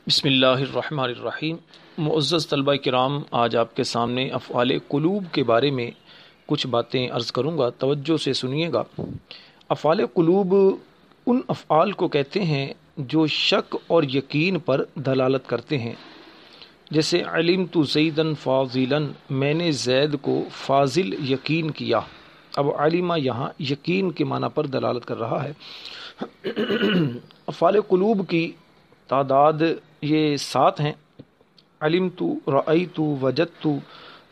بسم اللہ الرحمن الرحیم۔ معزز طلبہ کرام، آج آپ کے سامنے افعال قلوب کے بارے میں کچھ باتیں عرض کروں گا، توجہ سے سنیے گا۔ افعال قلوب ان افعال کو کہتے ہیں جو شک اور یقین پر دلالت کرتے ہیں، جیسے علمت زیدن فاضلا، میں نے زید کو فاضل یقین کیا۔ اب علمہ یہاں یقین کے معنی پر دلالت کر رہا ہے۔ افعال قلوب کی تعداد یہ 7 ہیں: علمت، رأیت، وجدت،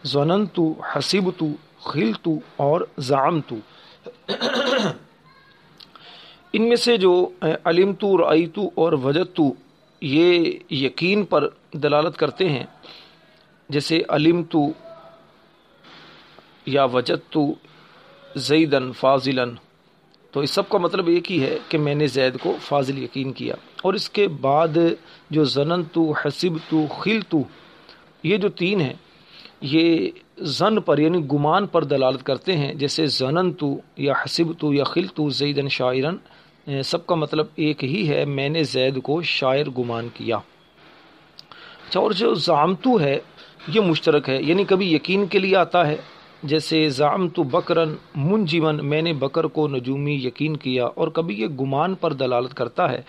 ظننت، حسبت، خلت اور زعمت۔ ان میں سے جو علمت، رأیت اور وجدت یہ یقین پر دلالت کرتے ہیں، جیسے علمت یا وجدت زیدن فاضلا، تو اس سب کا مطلب ایک ہی ہے کہ میں نے زید کو فاضل یقین کیا۔ اور اس کے بعد جو ظننت، حسبت، خلت، یہ جو 3 ہیں یہ ظن پر یعنی گمان پر دلالت کرتے ہیں، جیسے ظننت یا حسبت یا خلت زیدن شاعرن، سب کا مطلب ایک ہی ہے، میں نے زید کو شاعر گمان کیا۔ اچھا، اور جو زعمت ہے یہ مشترک ہے، یعنی کبھی یقین کے لیے آتا ہے، جیسے زعمت بکرن منجمن، میں نے بکر کو نجومی یقین کیا، اور کبھی یہ گمان پر دلالت کرتا ہے،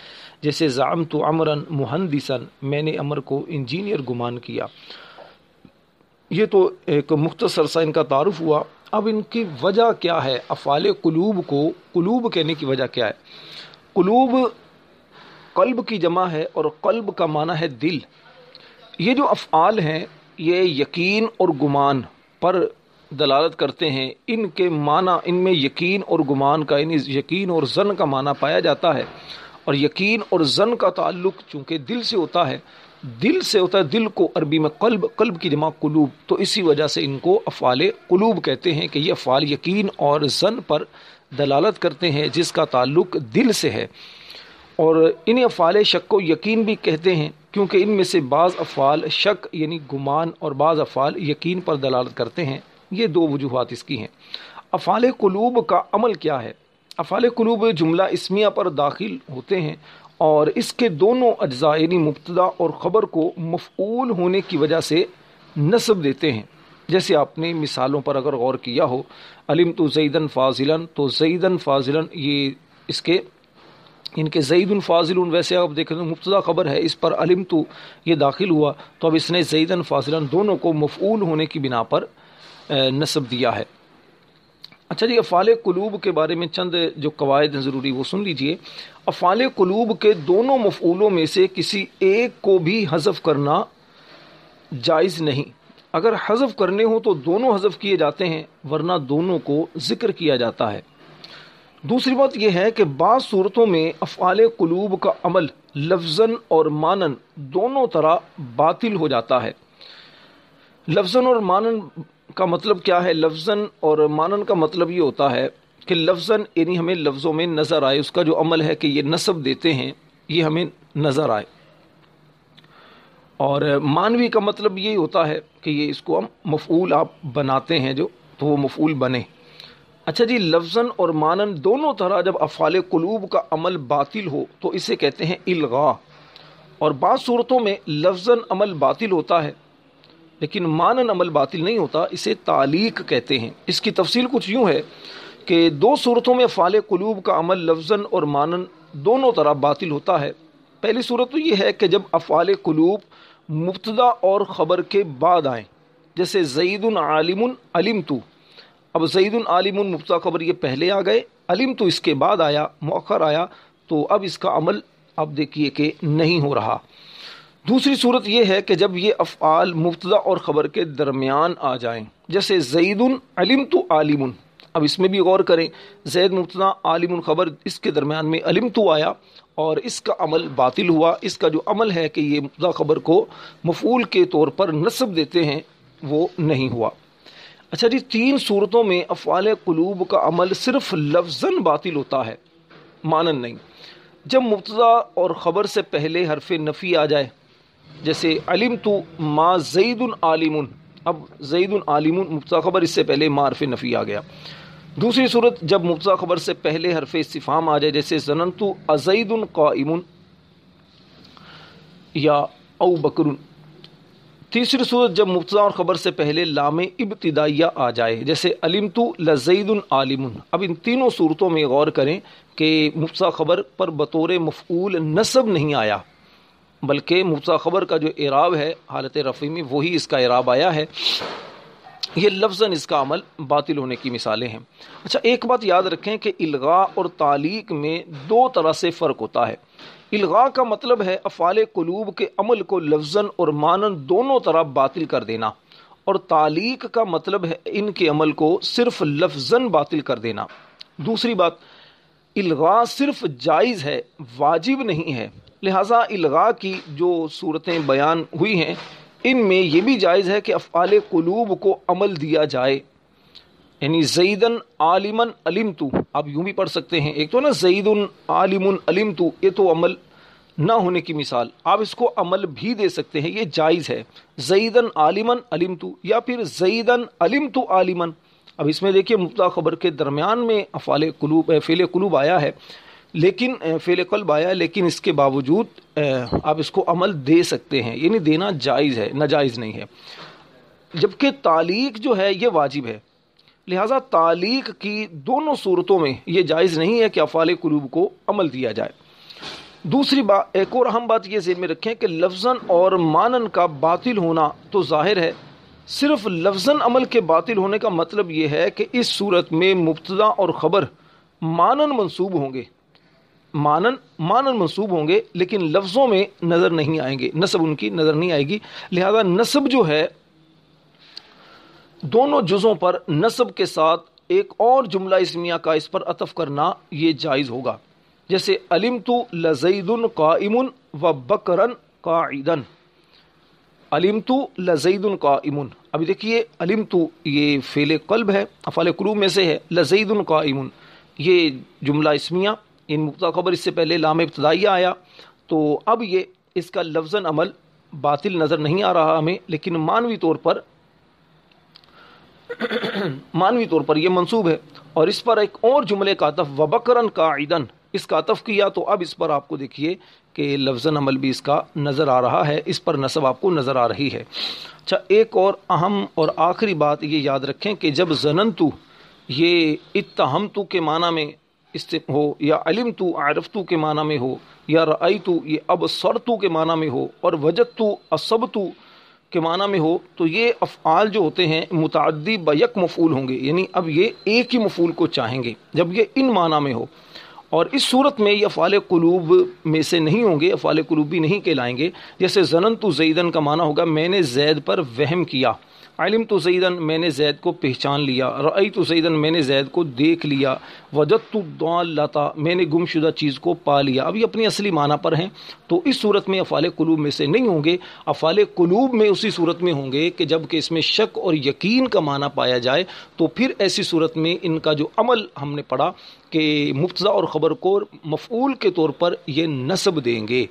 جیسے زعمت عمرن مہندسن، میں نے عمر کو انجینئر گمان کیا۔ یہ تو ایک مختصر سا ان کا تعارف ہوا۔ اب ان کی وجہ کیا ہے؟ افعال قلوب کو قلوب کہنے کی وجہ کیا ہے؟ قلوب قلب کی جمع ہے، اور قلب کا معنی ہے دل۔ یہ جو افعال ہیں یہ یقین اور گمان پر دلالت کرتے ہیں۔ ان کے معنی، ان میں یقین اور گمان کا یعنی یقین اور ظن کا معنی پایا جاتا ہے، اور یقین اور ظن کا تعلق چونکہ دل سے ہوتا ہے، دل کو عربی میں قلب کی جمع قلوب، تو اسی وجہ سے ان کو افعال قلوب کہتے ہیں کہ یہ افعال یقین اور ظن پر دلالت کرتے ہیں جس کا تعلق دل سے ہے۔ اور انہیں افعال شک و یقین بھی کہتے ہیں، کیونکہ ان میں سے بعض افعال شک یعنی گمان اور بعض افعال یقین پر دلالت کرتے ہیں۔ یہ 2 وجوہات اس کی ہیں۔ افعال قلوب کا عمل کیا ہے؟ افعال قلوب جملہ اسمیہ پر داخل ہوتے ہیں، اور اس کے دونوں اجزاء یعنی مبتدا اور خبر کو مفعول ہونے کی وجہ سے نصب دیتے ہیں۔ جیسے آپ نے مثالوں پر اگر غور کیا ہو، علمت زیدن فاضلا، تو زیدن فاضلا یہ اس کے ان کے زید فاضل، ویسے آپ دیکھیں تو مبتدا خبر ہے، اس پر علمت یہ داخل ہوا، تو اب اس نے زیدن فاضلا دونوں کو مفعول ہونے کی بنا پر نصب دیا ہے۔ اچھا جی، افعال قلوب کے بارے میں چند جو قواعد ہیں ضروری وہ سن لیجئے۔ افعال قلوب کے دونوں مفعولوں میں سے کسی ایک کو بھی حذف کرنا جائز نہیں۔ اگر حذف کرنے ہوں تو دونوں حذف کیے جاتے ہیں، ورنہ دونوں کو ذکر کیا جاتا ہے۔ دوسری بات یہ ہے کہ بعض صورتوں میں افعال قلوب کا عمل لفظاً اور معناً دونوں طرح باطل ہو جاتا ہے۔ لفظاً اور معناً کا مطلب کیا ہے؟ لفظاً اور معناً کا مطلب یہ ہوتا ہے کہ لفظاً یعنی ہمیں لفظوں میں نظر آئے، اس کا جو عمل ہے کہ یہ نصب دیتے ہیں یہ ہمیں نظر آئے، اور معنوی کا مطلب یہ ہوتا ہے کہ یہ اس کو ہم مفعول آپ بناتے ہیں جو، تو وہ مفعول بنے۔ اچھا جی، لفظاً اور معناً دونوں طرح جب افعال قلوب کا عمل باطل ہو تو اسے کہتے ہیں الغاء، اور بعض صورتوں میں لفظاً عمل باطل ہوتا ہے لیکن معناً عمل باطل نہیں ہوتا، اسے تعلیق کہتے ہیں۔ اس کی تفصیل کچھ یوں ہے کہ 2 صورتوں میں افعال قلوب کا عمل لفظاً اور معناً دونوں طرح باطل ہوتا ہے۔ پہلی صورت تو یہ ہے کہ جب افعال قلوب مبتدا اور خبر کے بعد آئیں، جیسے زید عالم علمت، اب زید عالم مبتدا خبر یہ پہلے آ گئے، علمت اس کے بعد آیا، مؤخر آیا، تو اب اس کا عمل اب دیکھیے کہ نہیں ہو رہا۔ دوسری صورت یہ ہے کہ جب یہ افعال مبتدا اور خبر کے درمیان آ جائیں، جیسے زید علمت عالم، اب اس میں بھی غور کریں، زید مبتدا عالم خبر، اس کے درمیان میں علمت آیا اور اس کا عمل باطل ہوا۔ اس کا جو عمل ہے کہ یہ مبتدا خبر کو مفعول کے طور پر نصب دیتے ہیں وہ نہیں ہوا۔ اچھا جی، 3 صورتوں میں افعال قلوب کا عمل صرف لفظاً باطل ہوتا ہے، معناً نہیں۔ جب مبتدا اور خبر سے پہلے حرف نفی آ جائے، جیسے علمت ما زید عالم، اب زید عالم مبتدا خبر، اس سے پہلے ما حرف نفی آ گیا۔ دوسری صورت جب مبتدا خبر سے پہلے حرف استفہام آ جائے، جیسے ظننت ازید قائم، یا او بکر۔ تیسری صورت جب مبتدا اور خبر سے پہلے لام ابتدائیہ آ جائے، جیسے علمت لزید عالم۔ اب ان تینوں صورتوں میں غور کریں کہ مبتدا خبر پر بطور مفعول نصب نہیں آیا، بلکہ مبتدا خبر کا جو اعراب ہے حالت رفع میں وہی اس کا اعراب آیا ہے، یہ لفظاً اس کا عمل باطل ہونے کی مثالیں ہیں۔ اچھا، ایک بات یاد رکھیں کہ الغاء اور تعلیق میں دو طرح سے فرق ہوتا ہے۔ الغاء کا مطلب ہے افعال قلوب کے عمل کو لفظاً اور معناً دونوں طرح باطل کر دینا، اور تعلیق کا مطلب ہے ان کے عمل کو صرف لفظاً باطل کر دینا۔ دوسری بات، الغاء صرف جائز ہے، واجب نہیں ہے، لہٰذا الغاء کی جو صورتیں بیان ہوئی ہیں ان میں یہ بھی جائز ہے کہ افعال قلوب کو عمل دیا جائے، یعنی زیدن عالمن علمت، آپ یوں بھی پڑھ سکتے ہیں، ایک تو نا زیدن عالمن علمت، یہ تو عمل نہ ہونے کی مثال، آپ اس کو عمل بھی دے سکتے ہیں، یہ جائز ہے، زیدن عالمن علمت یا پھر زیدن علمت عالمن۔ اب اس میں دیکھیے مبتدا خبر کے درمیان میں افعال قلوب فعل قلوب آیا ہے، لیکن فعل قلب آیا ہے، لیکن اس کے باوجود آپ اس کو عمل دے سکتے ہیں، یعنی دینا جائز ہے، ناجائز نہیں ہے۔ جبکہ تعلیق جو ہے یہ واجب ہے، لہٰذا تعلیق کی دونوں صورتوں میں یہ جائز نہیں ہے کہ افعال قلوب کو عمل دیا جائے۔ دوسری بات، ایک اور اہم بات یہ ذہن میں رکھیں کہ لفظاً اور معناً کا باطل ہونا تو ظاہر ہے، صرف لفظاً عمل کے باطل ہونے کا مطلب یہ ہے کہ اس صورت میں مبتدا اور خبر معناً منصوب ہوں گے، معناً منصوب ہوں گے، لیکن لفظوں میں نظر نہیں آئیں گے، نصب ان کی نظر نہیں آئے گی، لہذا نصب جو ہے دونوں جزوں پر نصب کے ساتھ ایک اور جملہ اسمیہ کا اس پر عطف کرنا یہ جائز ہوگا، جیسے علمت لزید قائم و بکرا قاعدا، علمت لزید قائم۔ ابھی دیکھیے علمت یہ فعل قلب ہے، افعال قلوب میں سے ہے، لزید قائم یہ جملہ اسمیہ، ان مبتدا خبر اس سے پہلے لام ابتدائیہ آیا، تو اب یہ اس کا لفظاً عمل باطل نظر نہیں آ رہا ہمیں، لیکن معنوی طور پر یہ منصوب ہے، اور اس پر ایک اور جملے کا عطف وبکرن قاعدن اس کا عطف کیا، تو اب اس پر آپ کو دیکھیے کہ لفظاً عمل بھی اس کا نظر آ رہا ہے، اس پر نصب آپ کو نظر آ رہی ہے۔ اچھا، ایک اور اہم اور آخری بات یہ یاد رکھیں کہ جب ظننتو یہ اتہمتو کے معنی میں ہو، یا علمتو عرفتو کے معنی میں ہو، یا رأیتو یہ ابصرتو کے معنی میں ہو، اور وجدتو اصبتو کے معنی میں ہو، تو یہ افعال جو ہوتے ہیں متعدی بیک مفعول ہوں گے، یعنی اب یہ ایک ہی مفعول کو چاہیں گے جب یہ ان معنی میں ہو، اور اس صورت میں یہ افعال قلوب میں سے نہیں ہوں گے، افعال قلوب بھی نہیں کہلائیں گے۔ جیسے ظننت زیدن کا معنی ہوگا میں نے زید پر وہم کیا، علمت زیدن میں نے زید کو پہچان لیا، رأیت زیدن میں نے زید کو دیکھ لیا، وجدت الضالۃ میں نے گمشدہ چیز کو پا لیا۔ اب یہ اپنی اصلی معنی پر ہیں، تو اس صورت میں افعال قلوب میں سے نہیں ہوں گے، افعال قلوب میں اسی صورت میں ہوں گے کہ جب کہ اس میں شک اور یقین کا معنی پایا جائے، تو پھر ایسی صورت میں ان کا جو عمل ہم نے پڑھا کہ مبتدا اور خبر کو مفعول کے طور پر یہ نصب دیں گے۔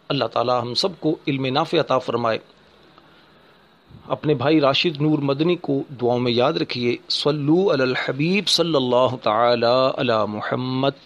اللہ تعالی ہم سب کو علم نافع عطا فرمائے۔ اپنے بھائی راشد نور مدنی کو دعاؤں میں یاد رکھیے۔ صلو علی الحبیب صلی اللہ تعالی علی محمد۔